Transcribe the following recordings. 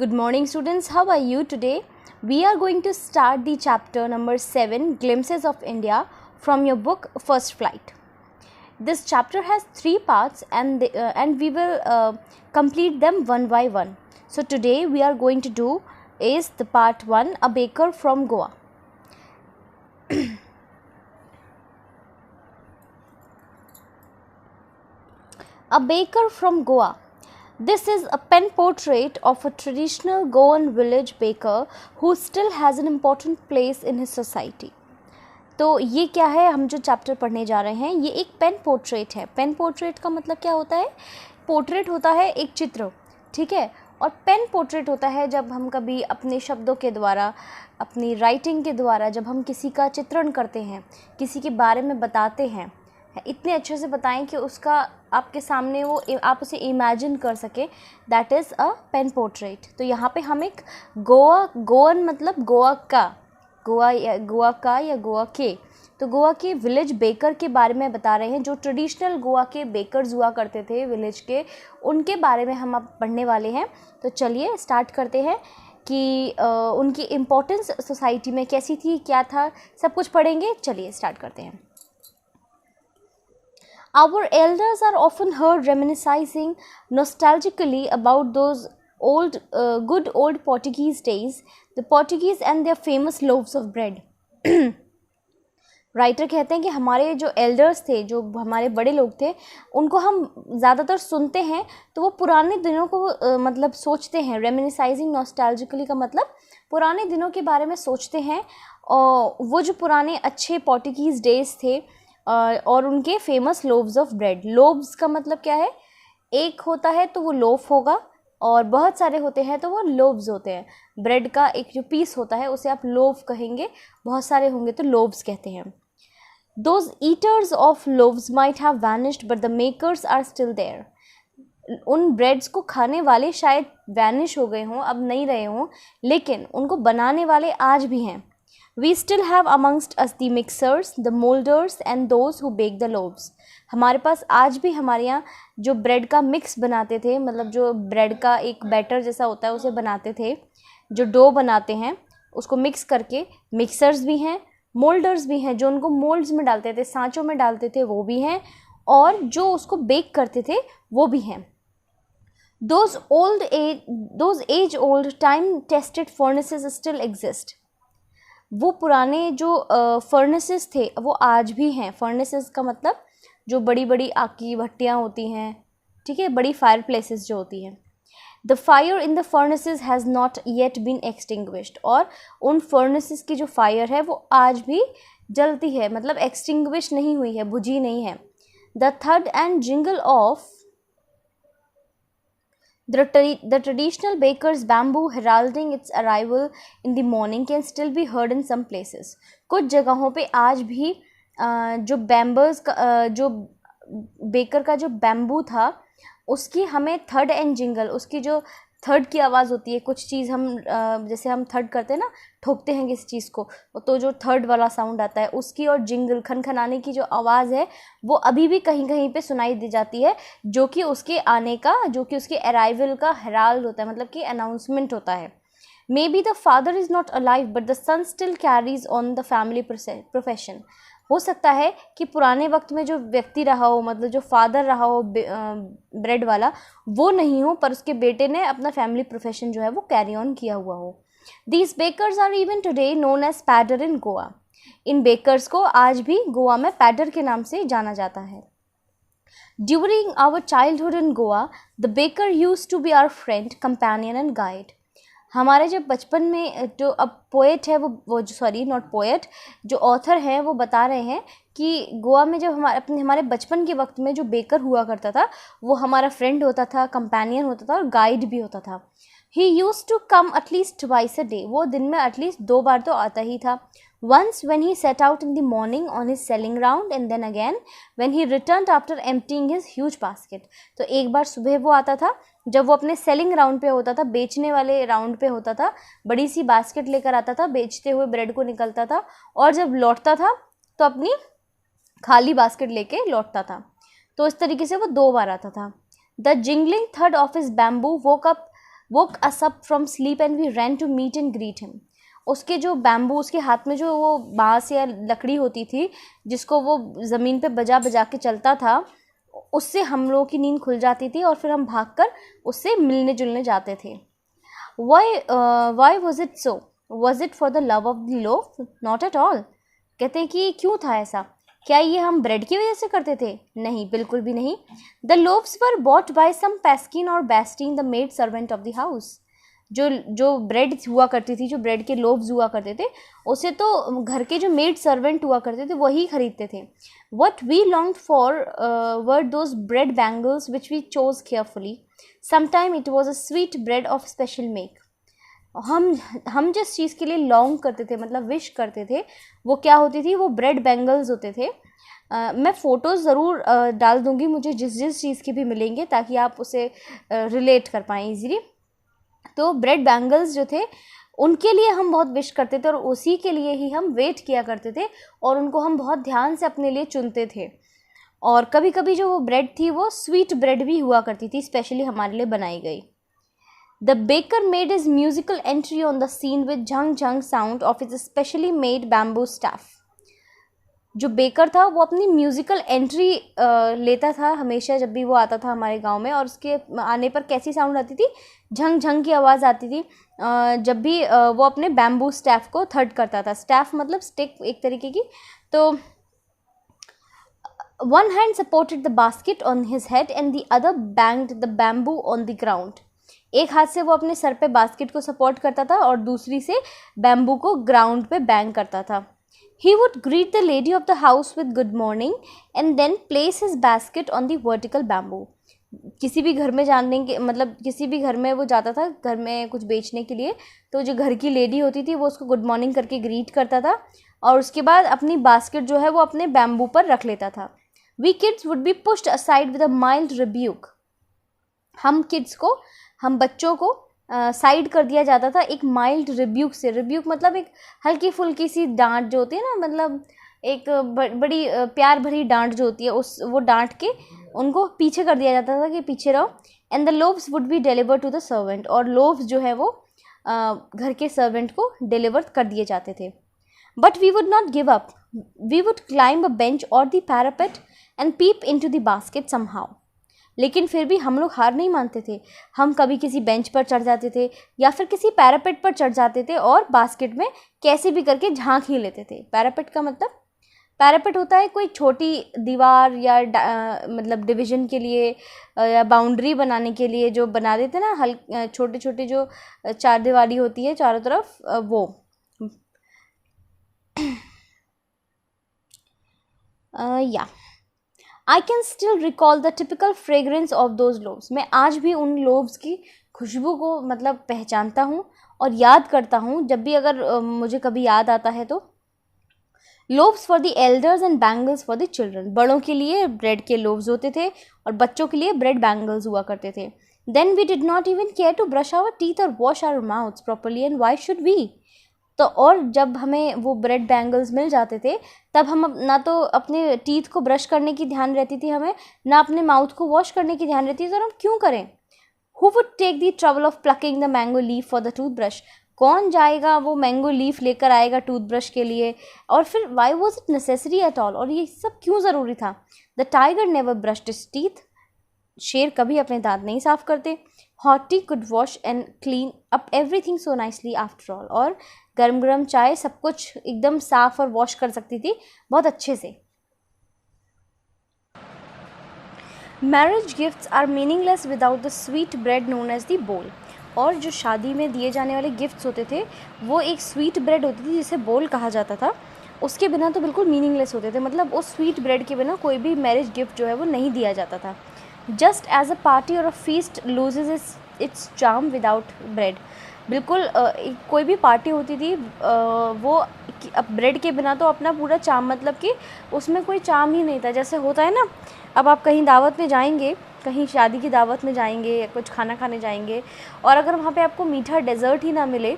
Good morning students, how are you today? We are going to start the chapter number 7, Glimpses of India, from your book First Flight. This chapter has 3 parts and we will complete them one by one. So today we are going to do is the part 1, A Baker from Goa. A Baker from Goa. This is a pen portrait of a traditional Goan village baker who still has an important place in his society. तो ये क्या है, हम जो chapter पढ़ने जा रहे हैं ये एक पेन पोर्ट्रेट है. पेन पोर्ट्रेट का मतलब क्या होता है? पोर्ट्रेट होता है एक चित्र, ठीक है, और पेन पोर्ट्रेट होता है जब हम कभी अपने शब्दों के द्वारा, अपनी राइटिंग के द्वारा जब हम किसी का चित्रण करते हैं, किसी के बारे में बताते हैं, इतने अच्छे से बताएं कि उसका आपके सामने वो आप उसे इमेजिन कर सके. That is a pen portrait. तो यहाँ पे हम एक गोवन मतलब गोवा के, तो गोवा के विलेज बेकर के बारे में बता रहे हैं. जो ट्रेडिशनल गोवा के बेकर्स हुआ करते थे विलेज के, उनके बारे में हम अब पढ़ने वाले हैं. तो चलिए स्टार्ट करते हैं कि उनकी इम्पोर्टेंस सोसाइटी में कैसी थी, क्या था, सब कुछ पढ़ेंगे. चलिए स्टार्ट करते हैं. Our elders are often heard reminiscing nostalgically about those good old Portuguese days, the Portuguese and their famous loaves of bread. Writer कहते हैं कि हमारे जो एल्डर्स थे, जो हमारे बड़े लोग थे, उनको हम ज़्यादातर सुनते हैं तो वो पुराने दिनों को मतलब सोचते हैं. रेमिनिसाइजिंग नॉस्टैल्जिकली का मतलब पुराने दिनों के बारे में सोचते हैं, और वो जो पुराने अच्छे पोर्टुगीज़ डेज थे और उनके famous loaves of bread. Loaves का मतलब क्या है? एक होता है तो वो लोफ होगा, और बहुत सारे होते हैं तो वो लोव्स होते हैं. ब्रेड का एक जो पीस होता है उसे आप लोव कहेंगे, बहुत सारे होंगे तो लोव्स कहते हैं. Those eaters of loaves might have vanished but the makers are still there. उन ब्रेड्स को खाने वाले शायद वैनिश हो गए हों, अब नहीं रहे हों, लेकिन उनको बनाने वाले आज भी हैं. We still have amongst us the mixers, the molders and those who bake the loaves. हमारे पास आज भी हमारे यहाँ जो ब्रेड का मिक्स बनाते थे, मतलब जो ब्रेड का एक बैटर जैसा होता है उसे बनाते थे, जो डो बनाते हैं उसको मिक्स करके, मिक्सर्स भी हैं, मोल्डर्स भी हैं जो उनको मोल्ड्स में डालते थे, सांचों में डालते थे, वो भी हैं, और जो उसको बेक करते थे वो भी हैं. Those age old time tested furnaces still exist. वो पुराने जो फर्नेसेस थे वो आज भी हैं. फर्नेसेस का मतलब जो बड़ी बड़ी आग की भट्टियाँ होती हैं, ठीक है, बड़ी फायर प्लेसेस जो होती हैं. The fire in the furnaces has not yet been extinguished. और उन फर्नेसेस की जो फायर है वो आज भी जलती है, मतलब एक्सटिंग्विश नहीं हुई है, बुझी नहीं है. The third and jingle of The traditional baker's bamboo heralding its arrival in the morning can still be heard in some places. कुछ जगहों पे आज भी जो बैम्बर्स का जो बेकर का जो बैम्बू था उसकी हमें थर्ड एंड जिंगल, उसकी जो थर्ड की आवाज़ होती है, कुछ चीज़ हम जैसे हम थर्ड करते हैं ना, ठोकते हैं किसी चीज़ को, तो जो थर्ड वाला साउंड आता है उसकी, और जिंगल खनखनाने की जो आवाज़ है वो अभी भी कहीं कहीं पे सुनाई दी जाती है, जो कि उसके आने का, जो कि उसके अराइवल का हेराल्ड होता है, मतलब कि अनाउंसमेंट होता है. Maybe the father is not alive but the son still carries on the family profession. हो सकता है कि पुराने वक्त में जो व्यक्ति रहा हो, मतलब जो फादर रहा हो ब्रेड वाला, वो नहीं हो, पर उसके बेटे ने अपना फैमिली प्रोफेशन जो है वो कैरी ऑन किया हुआ हो. These bakers are even today known as poder in Goa. इन बेकर्स को आज भी गोवा में पैडर के नाम से जाना जाता है. During our childhood in Goa the baker use to be our friend, companion and guide. हमारे जब बचपन में, जो अब पोएट है वो सॉरी नॉट पोएट, जो ऑथर है वो बता रहे हैं कि गोवा में जब हमारे बचपन के वक्त में जो बेकर हुआ करता था वो हमारा फ्रेंड होता था, कंपेनियन होता था और गाइड भी होता था. He used to come at least twice a day. वो दिन में एटलीस्ट 2 बार तो आता ही था. Once when he set out in the morning on his selling round and then again when he returned after emptying his huge basket. तो एक बार सुबह वो आता था जब वो अपने सेलिंग राउंड पे होता था, बेचने वाले राउंड पे होता था, बड़ी सी बास्केट लेकर आता था, बेचते हुए ब्रेड को निकलता था, और जब लौटता था तो अपनी खाली बास्केट लेके लौटता था. तो इस तरीके से वो 2 बार आता था. The jingling third of his bamboo woke up woke us up from sleep and we ran to meet and greet him. उसके जो बैम्बू, उसके हाथ में जो वो बाँस या लकड़ी होती थी जिसको वो ज़मीन पे बजा बजा के चलता था, उससे हम लोगों की नींद खुल जाती थी और फिर हम भागकर उससे मिलने जुलने जाते थे. Why was it so? Was it for the love of the loaf? Not at all. कहते हैं कि क्यों था ऐसा? क्या ये हम ब्रेड की वजह से करते थे? नहीं, बिल्कुल भी नहीं. The loaves were bought by some Paskin or Bastine, the maid servant of the house. जो ब्रेड हुआ करती थी, जो ब्रेड के लोव्स हुआ करते थे, उसे तो घर के जो मेड सर्वेंट हुआ करते थे वही खरीदते थे. What we longed for were those bread bangles which we chose carefully. Sometime it was a sweet bread of special make. हम जिस चीज़ के लिए लॉन्ग करते थे, मतलब विश करते थे, वो क्या होती थी? वो ब्रेड बैंगल्स होते थे. मैं फ़ोटोज़ ज़रूर डाल दूँगी मुझे जिस चीज़ के भी मिलेंगे, ताकि आप उसे रिलेट कर पाएँ ईज़िली. तो ब्रेड बैंगल्स जो थे उनके लिए हम बहुत विश करते थे और उसी के लिए ही हम वेट किया करते थे और उनको हम बहुत ध्यान से अपने लिए चुनते थे. और कभी कभी जो वो ब्रेड थी वो स्वीट ब्रेड भी हुआ करती थी, स्पेशली हमारे लिए बनाई गई. The baker made his musical entry on the scene with jhang jhang sound of his specially made bamboo staff. जो बेकर था वो अपनी म्यूज़िकल एंट्री लेता था हमेशा जब भी वो आता था हमारे गांव में, और उसके आने पर कैसी साउंड आती थी? झंग झंग की आवाज़ आती थी जब भी वो अपने बैम्बू स्टैफ को थर्ड करता था. स्टैफ मतलब स्टिक एक तरीके की. तो one hand supported the basket on his head and the other banged the bamboo on the ground. एक हाथ से वो अपने सर पे बास्केट को सपोर्ट करता था और दूसरी से बैम्बू को ग्राउंड पे बैंग करता था. He would greet the lady of the house with good morning and then place his basket on the vertical bamboo. किसी भी घर में जाने के मतलब किसी भी घर में वो जाता था घर में कुछ बेचने के लिए, तो जो घर की लेडी होती थी वो उसको गुड मॉर्निंग करके ग्रीट करता था और उसके बाद अपनी बास्केट जो है वो अपने बैम्बू पर रख लेता था. We kids would be pushed aside with a mild rebuke. हम बच्चों को साइड कर दिया जाता था एक माइल्ड रिब्यूक से. रिब्यूक मतलब एक हल्की फुल्की सी डांट जो होती है ना, मतलब एक बड़ी प्यार भरी डांट जो होती है, वो डांट के उनको पीछे कर दिया जाता था कि पीछे रहो. And the loaves would be deliver to the servant. और लोव्स जो है वो घर के सर्वेंट को डिलीवर कर दिए जाते थे. But we would not give up. We would climb a bench और the parapet and peep in to the basket somehow. लेकिन फिर भी हम लोग हार नहीं मानते थे. हम कभी किसी बेंच पर चढ़ जाते थे या फिर किसी पैरापेट पर चढ़ जाते थे और बास्केट में कैसे भी करके झांक ही लेते थे. पैरापेट का मतलब, पैरापेट होता है कोई छोटी दीवार या मतलब डिवीज़न के लिए या बाउंड्री बनाने के लिए जो बना देते ना, छोटे छोटे जो चार दीवारी होती है चारों तरफ, वो या I can still recall the typical fragrance of those loaves. मैं आज भी उन लोव्स की खुशबू को मतलब पहचानता हूँ और याद करता हूँ जब भी अगर मुझे कभी याद आता है तो. Loaves for the elders and bangles for the children. बड़ों के लिए ब्रेड के लोव्स होते थे और बच्चों के लिए ब्रेड बैंगल्स हुआ करते थे. Then we did not even care to brush our teeth or wash our mouths properly, and why should we? तो और जब हमें वो ब्रेड बैंगल्स मिल जाते थे तब हम ना तो अपने टीथ को ब्रश करने की ध्यान रहती थी हमें, ना अपने माउथ को वॉश करने की ध्यान रहती थी. तो हम क्यों करें? Who would take the trouble of plucking the mango leaf for the toothbrush. कौन जाएगा वो मैंगो लीफ लेकर आएगा टूथब्रश के लिए? और फिर why was it necessary at all. और ये सब क्यों ज़रूरी था? The tiger never brushed his teeth. शेर कभी अपने दांत नहीं साफ करते. Hot T could wash and clean up everything so nicely after all. और गर्म गर्म चाय सब कुछ एकदम साफ और वॉश कर सकती थी बहुत अच्छे से. Marriage gifts are meaningless without the sweet bread known as the bol. और जो शादी में दिए जाने वाले गिफ्ट्स होते थे वो एक स्वीट ब्रेड होती थी जिसे बोल कहा जाता था. उसके बिना तो बिल्कुल मीनिंगलेस होते थे. मतलब उस स्वीट ब्रेड के बिना कोई भी मैरिज गिफ्ट जो है वो नहीं दिया जाता था. जस्ट एज अ पार्टी और अ feast loses it's charm without bread. बिल्कुल कोई भी पार्टी होती थी वो अब ब्रेड के बिना तो अपना पूरा चार्म, मतलब कि उसमें कोई चार्म ही नहीं था. जैसे होता है ना, अब आप कहीं दावत में जाएंगे, कहीं शादी की दावत में जाएंगे या कुछ खाना खाने जाएंगे और अगर वहाँ पे आपको मीठा डेज़र्ट ही ना मिले,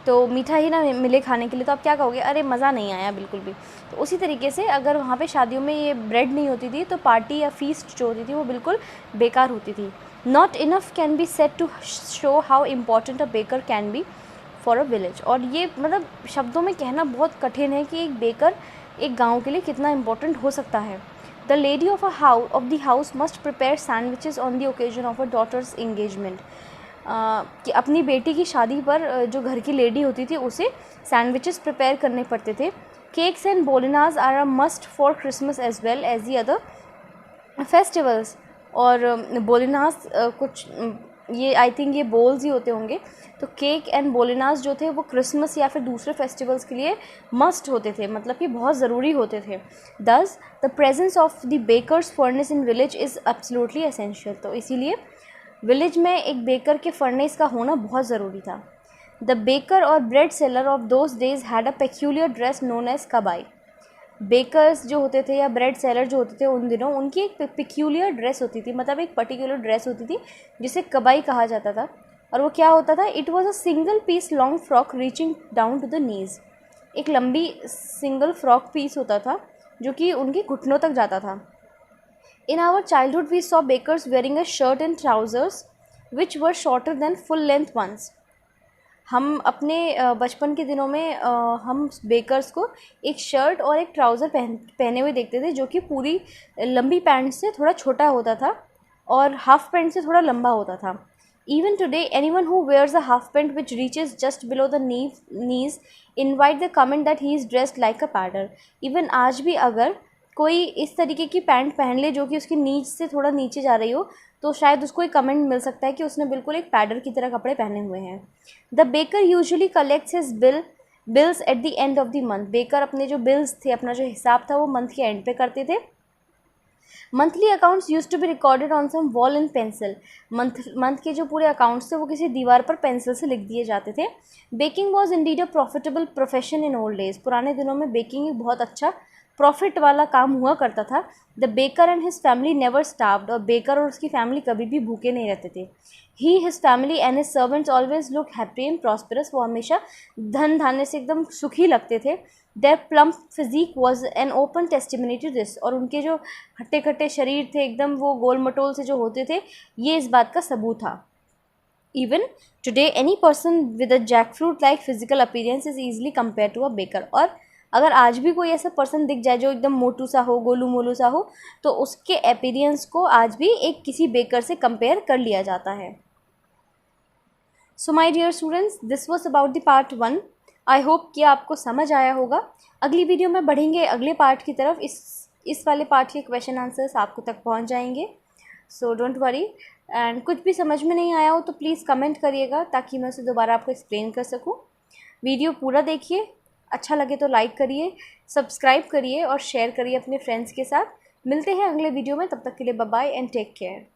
तो मीठा ही ना मिले खाने के लिए, तो आप क्या कहोगे? अरे मज़ा नहीं आया बिल्कुल भी. तो उसी तरीके से अगर वहाँ पे शादियों में ये ब्रेड नहीं होती थी तो पार्टी या फीस्ट जो होती थी वो बिल्कुल बेकार होती थी. Not enough can be said to show how important a baker can be for a village. और ये मतलब शब्दों में कहना बहुत कठिन है कि एक बेकर एक गांव के लिए कितना इम्पोर्टेंट हो सकता है। The lady of the house must prepare sandwiches on the occasion of a daughter's engagement. कि अपनी बेटी की शादी पर जो घर की लेडी होती थी उसे सैंडविचेस प्रिपेयर करने पड़ते थे। Cakes and bolinas are a must for Christmas as well as the other festivals. और बोलिनाज कुछ ये आई थिंक ये बोल्स ही होते होंगे। तो केक एंड बोलिनाज जो थे वो क्रिसमस या फिर दूसरे फेस्टिवल्स के लिए मस्ट होते थे, मतलब कि बहुत ज़रूरी होते थे। Thus the presence of the baker's furnace in village is absolutely essential. तो इसीलिए विलेज में एक बेकर के फर्नेस का होना बहुत ज़रूरी था। The baker or bread seller of those days had a peculiar dress known as kabai. Bakers जो होते थे या ब्रेड सेलर जो होते थे उन दिनों उनकी एक पिक्यूलियर ड्रेस होती थी, मतलब एक पर्टिकुलर ड्रेस होती थी जिसे कबाई कहा जाता था। और वो क्या होता था? It was a single piece long frock reaching down to the knees. एक लंबी सिंगल फ्रॉक पीस होता था जो कि उनके घुटनों तक जाता था। In our childhood we saw bakers wearing a shirt and trousers which were shorter than full length ones. हम अपने बचपन के दिनों में हम बेकर्स को एक शर्ट और एक ट्राउज़र पहने हुए देखते थे जो कि पूरी लंबी पैंट से थोड़ा छोटा होता था और हाफ पैंट से थोड़ा लंबा होता था। Even today anyone who wears a half pant which reaches just below the knees invite the comment that he is dressed like a poder. Even आज भी अगर कोई इस तरीके की पैंट पहन ले जो कि उसकी नीच से थोड़ा नीचे जा रही हो तो शायद उसको एक कमेंट मिल सकता है कि उसने बिल्कुल एक पैडर की तरह कपड़े पहने हुए हैं। The baker usually collects his bills at the end of the month. Baker अपने जो बिल्स थे, अपना जो हिसाब था वो मंथ के एंड पे करते थे। Monthly accounts use to be recorded on some wall in pencil. Month के जो पूरे अकाउंट्स थे वो किसी दीवार पर पेंसिल से लिख दिए जाते थे। Baking was indeed a profitable profession in old days. पुराने दिनों में बेकिंग एक बहुत अच्छा प्रॉफिट वाला काम हुआ करता था। The baker and his family never starved. और बेकर और उसकी फैमिली कभी भी भूखे नहीं रहते थे। He his family and his servants always look happy and prosperous. वो हमेशा धन धान्य से एकदम सुखी लगते थे। Their plump physique was an open testimony to this. और उनके जो खट्टे खट्टे शरीर थे एकदम वो गोल मटोल से जो होते थे ये इस बात का सबूत था। Even today any person with a jackfruit like physical appearance is easily compare to a baker. और अगर आज भी कोई ऐसा पर्सन दिख जाए जो एकदम मोटू सा हो, गोलू मोलू सा हो, तो उसके अपीयरेंस को आज भी एक किसी बेकर से कंपेयर कर लिया जाता है। So my dear students, this was about the part 1। I hope कि आपको समझ आया होगा। अगली वीडियो में बढ़ेंगे अगले पार्ट की तरफ। इस वाले पार्ट के क्वेश्चन आंसर्स आपको तक पहुंच जाएंगे। So don't worry. एंड कुछ भी समझ में नहीं आया हो तो प्लीज़ कमेंट करिएगा ताकि मैं उसे दोबारा आपको एक्सप्लेन कर सकूं। वीडियो पूरा देखिए, अच्छा लगे तो लाइक करिए, सब्सक्राइब करिए और शेयर करिए अपने फ्रेंड्स के साथ। मिलते हैं अगले वीडियो में, तब तक के लिए bye bye and take care.